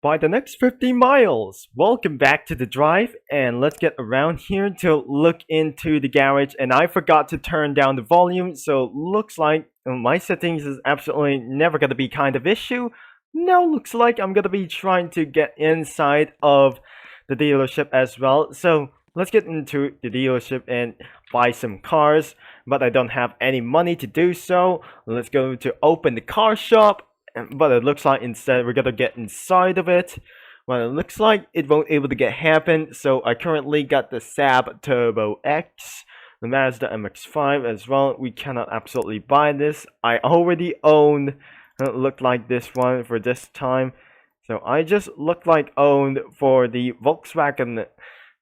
by the next 50 miles. Welcome back to the drive, and let's get around here to look into the garage. And I forgot to turn down the volume, so looks like my settings is absolutely never gonna be kind of issue. Now looks like I'm gonna be trying to get inside of the dealership as well. So let's get into the dealership and buy some cars, but I don't have any money to do so. Let's go to open the car shop. But it looks like instead we're gonna get inside of it. Well, it looks like it won't able to get happen. So I currently got the Saab Turbo X, the Mazda MX-5 as well. We cannot absolutely buy this. I already owned looked like this one for this time. So I just looked like owned for the Volkswagen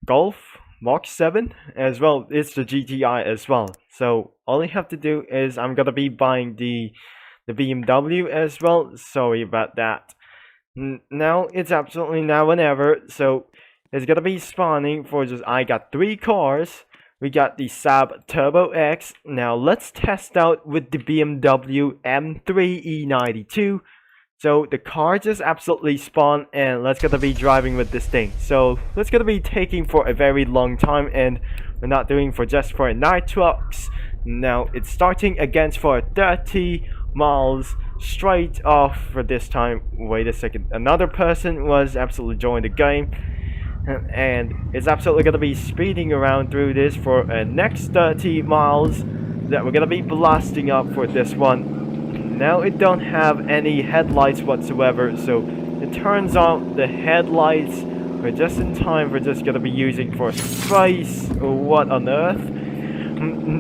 Golf Mark 7 as well. It's the GTI as well. So all you have to do is I'm gonna be buying the BMW as well. Sorry about that. Now it's absolutely now and ever. So it's gonna be spawning for just I got 3 cars. We got the Saab Turbo X. Now let's test out with the BMW M3 E92. So the car just absolutely spawned, and let's gonna be driving with this thing. So it's gonna be taking for a very long time, and we're not doing for just for night trucks. Now it's starting against for 30 miles straight off for this time. Wait a second, another person was absolutely joining the game, and it's absolutely gonna be speeding around through this for a next 30 miles that we're gonna be blasting up for this one. Now it don't have any headlights whatsoever, so it turns on the headlights for just in time for just gonna be using for space. What on earth?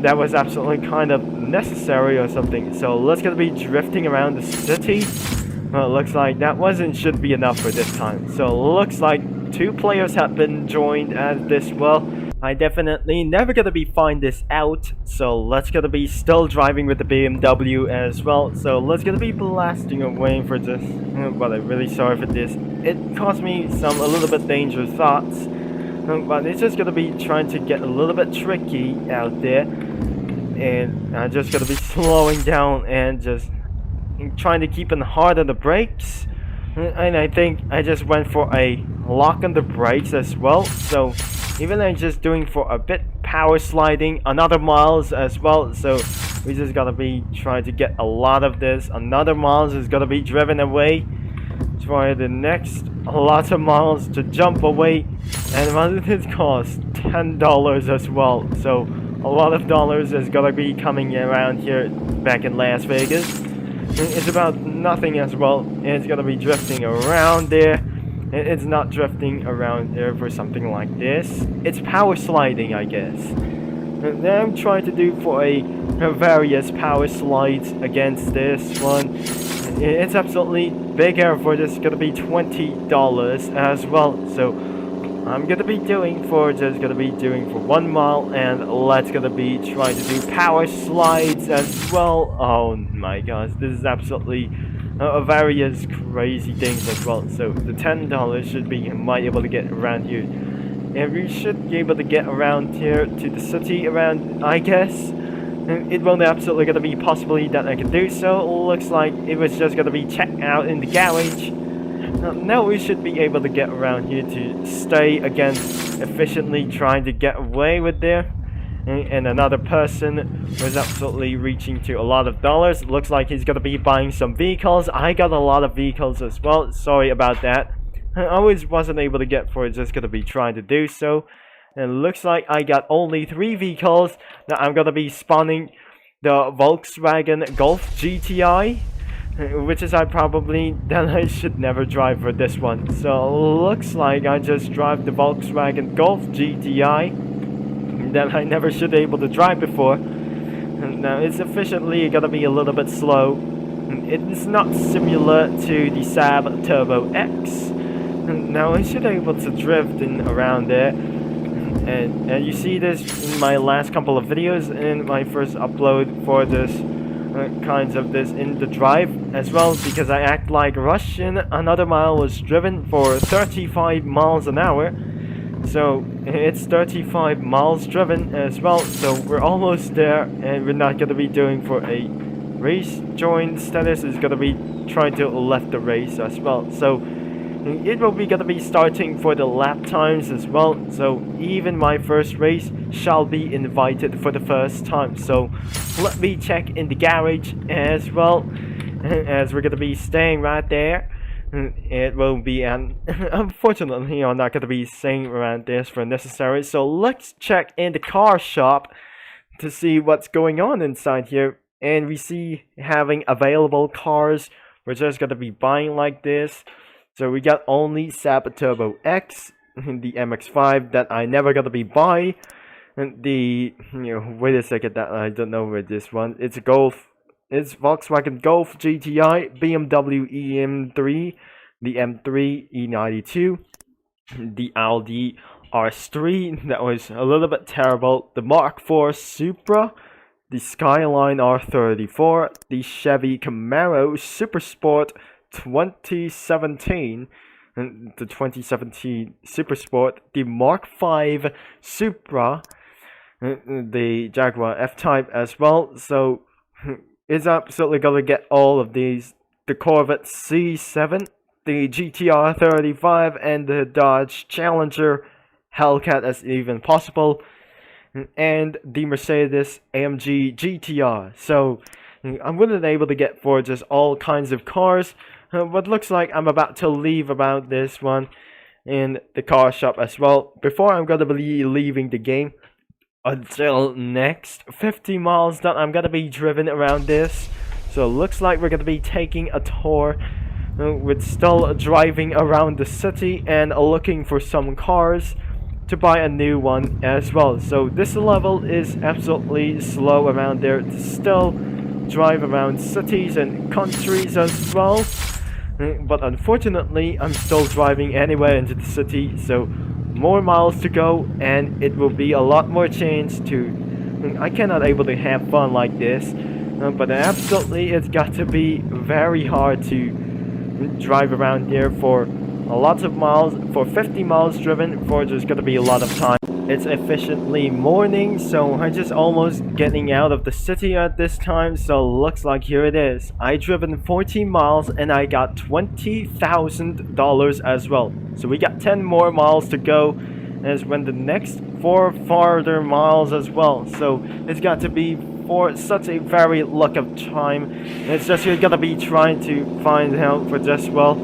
That was absolutely kind of necessary or something. So let's gonna be drifting around the city. Well, it looks like that should be enough for this time. So looks like 2 players have been joined as this. Well, I definitely never gonna be find this out. So let's gonna be still driving with the BMW as well. So let's gonna be blasting away for this. But I'm really sorry for this. It caused me a little bit dangerous thoughts. But it's just gonna be trying to get a little bit tricky out there, and I'm just gonna be slowing down and just trying to keep hard on the brakes. And I think I just went for a lock on the brakes as well. So even I'm just doing for a bit power sliding another miles as well. So we just gotta be trying to get a lot of this. Another miles is gonna be driven away. Try the next a lot of miles to jump away, and what did it cost? $10 as well. So a lot of dollars is gonna be coming around here back in Las Vegas. It's about nothing as well. It's gonna be drifting around there. It's not drifting around there for something like this. It's power sliding, I guess. And I'm trying to do for a various power slides against this one. It's absolutely bigger for just gonna be $20 as well. So I'm gonna be doing for 1 mile, and let's gonna be trying to do power slides as well. Oh my gosh, this is absolutely various crazy things as well. So the $10 should be might able to get around here, and we should be able to get around here to the city around, I guess. It won't absolutely gonna be possibly that I can do so. Looks like it was just gonna be checked out in the garage. Now we should be able to get around here to stay against efficiently trying to get away with there. And another person was absolutely reaching to a lot of dollars. Looks like he's gonna be buying some vehicles. I got a lot of vehicles as well. Sorry about that. I always wasn't able to get for it. Just gonna be trying to do so. And looks like I got only 3 vehicles. Now I'm gonna be spawning the Volkswagen Golf GTI, which is I should never drive for this one. So looks like I just drive the Volkswagen Golf GTI that I never should be able to drive before. And now it's efficiently gonna be a little bit slow. It's not similar to the Saab Turbo X. And now I should be able to drift in around there. And you see this in my last couple of videos, in my first upload for this kinds of this in the drive as well, because I act like Russian. Another mile was driven for 35 miles an hour. So it's 35 miles driven as well. So we're almost there, and we're not going to be doing for a race join status. Is going to be trying to left the race as well. So it will be gonna be starting for the lap times as well. So even my first race shall be invited for the first time. So let me check in the garage as well, as we're gonna be staying right there. It will be, and unfortunately I'm not gonna be staying around this for necessary. So let's check in the car shop to see what's going on inside here. And we see having available cars. We're just gonna be buying like this. So we got only Sab Turbo X, the MX-5 that I never gonna be buy, and wait a second, that I don't know with this one. It's a Golf, it's Volkswagen Golf GTI, BMW EM3, the M3 E92, the Audi R3 that was a little bit terrible, the Mark IV Supra, the Skyline R34, the Chevy Camaro Super Sport 2017, and the 2017 Super Sport, the Mark V Supra, the Jaguar F-Type as well. So it's absolutely gonna get all of these, the Corvette C7, the GTR 35, and the Dodge Challenger Hellcat as even possible, and the Mercedes AMG GTR. So I'm wasn't able to get for just all kinds of cars, but looks like I'm about to leave about this one in the car shop as well. Before I'm gonna be leaving the game, until next 50 miles that I'm gonna be driven around this. So looks like we're gonna be taking a tour with still driving around the city and looking for some cars to buy a new one as well. So this level is absolutely slow around there to still drive around cities and countries as well. But unfortunately I'm still driving anywhere into the city, so more miles to go and it will be a lot more change to, I cannot able to have fun like this, but absolutely it's got to be very hard to drive around here for a lot of miles. For 50 miles driven, for just gonna be a lot of time. It's efficiently morning, so I'm just almost getting out of the city at this time. So looks like here it is. I driven 14 miles and I got $20,000 as well. So we got 10 more miles to go, as when the next 4 farther miles as well. So it's got to be for such a very luck of time. It's just you're gonna be trying to find out for just, well,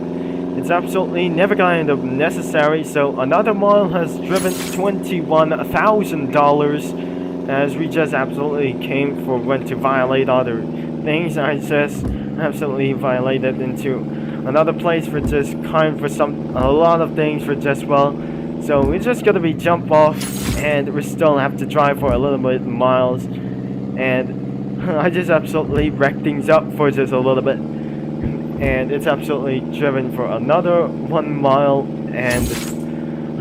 it's absolutely never kind of necessary. So another mile has driven $21,000, as we just absolutely came for when to violate other things. I just absolutely violated into another place for just kind for a lot of things for just, well. So we're just gonna be jump off and we still have to drive for a little bit miles, and I just absolutely wrecked things up for just a little bit. And it's absolutely driven for another 1 mile and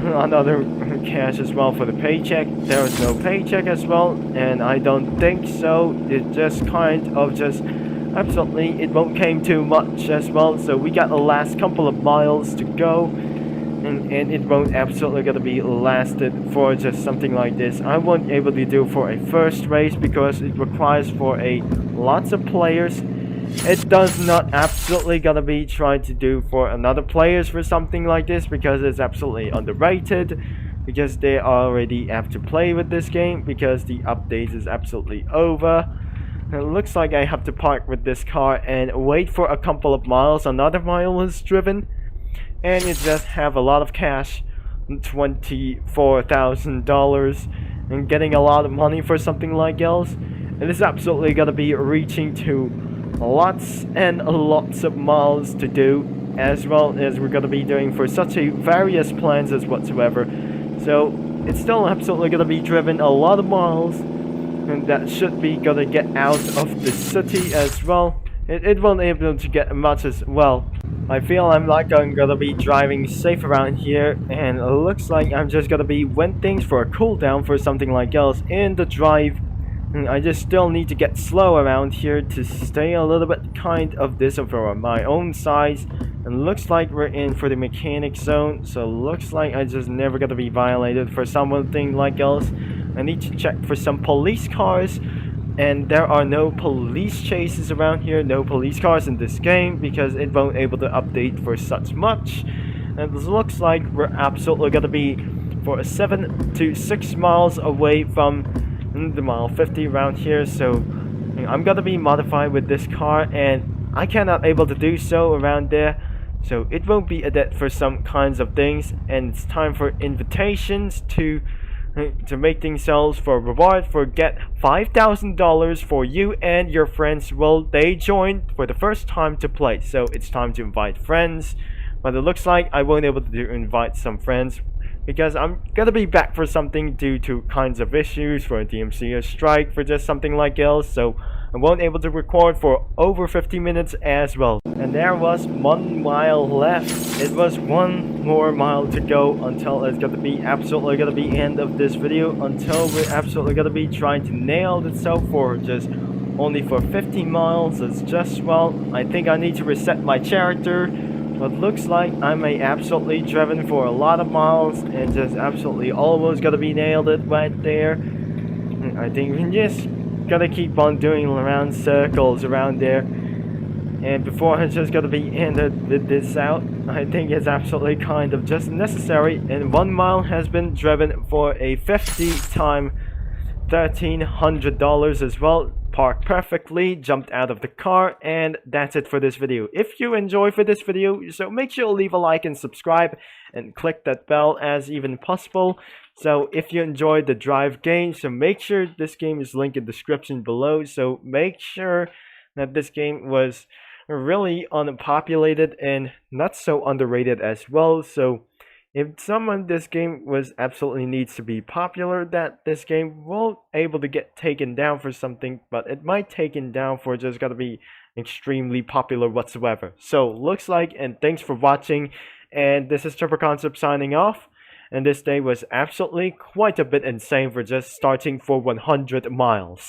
another cash as well for the paycheck. There was no paycheck as well, and I don't think so. It just kind of just absolutely, it won't came too much as well. So we got the last couple of miles to go, and it won't absolutely gonna be lasted for just something like this. I won't able to do for a first race because it requires for a lots of players. It does not absolutely gonna be trying to do for another players for something like this, because it's absolutely underrated, because they already have to play with this game because the update is absolutely over. It looks like I have to park with this car and wait for a couple of miles. Another mile is driven, and you just have a lot of cash, $24,000, and getting a lot of money for something like else. And it's absolutely gonna be reaching to lots and lots of miles to do, as well as we're gonna be doing for such a various plans as whatsoever. So it's still absolutely gonna be driven a lot of miles, and that should be gonna get out of the city as well. It won't be able to get much as well. I feel I'm not gonna be driving safe around here, and it looks like I'm just gonna be went things for a cooldown for something like else in the drive. I just still need to get slow around here to stay a little bit kind of this for my own size. And looks like we're in for the mechanic zone, so looks like I just never gonna be violated for something like else. I need to check for some police cars, and there are no police chases around here, no police cars in this game, because it won't able to update for such much. And it looks like we're absolutely gonna be for 7 to 6 miles away from the mile 50 around here. So I'm gonna be modified with this car, and I cannot able to do so around there. So it will be a debt for some kinds of things, and it's time for invitations to make things sales for reward for get $5,000 for you and your friends. Well, they joined for the first time to play, so it's time to invite friends. But it looks like I won't able to invite some friends because I'm gonna be back for something due to kinds of issues for a DMC or strike for just something like else. So I won't able to record for over 50 minutes as well. And there was 1 mile left. It was 1 more mile to go until it's gonna be absolutely gonna be end of this video, until we're absolutely gonna be trying to nail itself for just only for 50 miles. It's just, well, I think I need to reset my character. But looks like I may absolutely driven for a lot of miles and just absolutely almost gonna be nailed it right there. I think we just gotta keep on doing around circles around there. And before it's just gonna be ended with this out, I think it's absolutely kind of just necessary. And 1 mile has been driven for a 50 time $1,300 as well. Parked perfectly, jumped out of the car, and that's it for this video. If you enjoyed for this video, so make sure to leave a like and subscribe and click that bell as even possible. So if you enjoyed the drive game, so make sure this game is linked in the description below. So make sure that this game was really unpopulated and not so underrated as well. So if someone this game was absolutely needs to be popular, that this game won't able to get taken down for something, but it might taken down for just gotta be extremely popular whatsoever. So looks like, and thanks for watching, and this is Triple Concept signing off. And this day was absolutely quite a bit insane for just starting for 100 miles.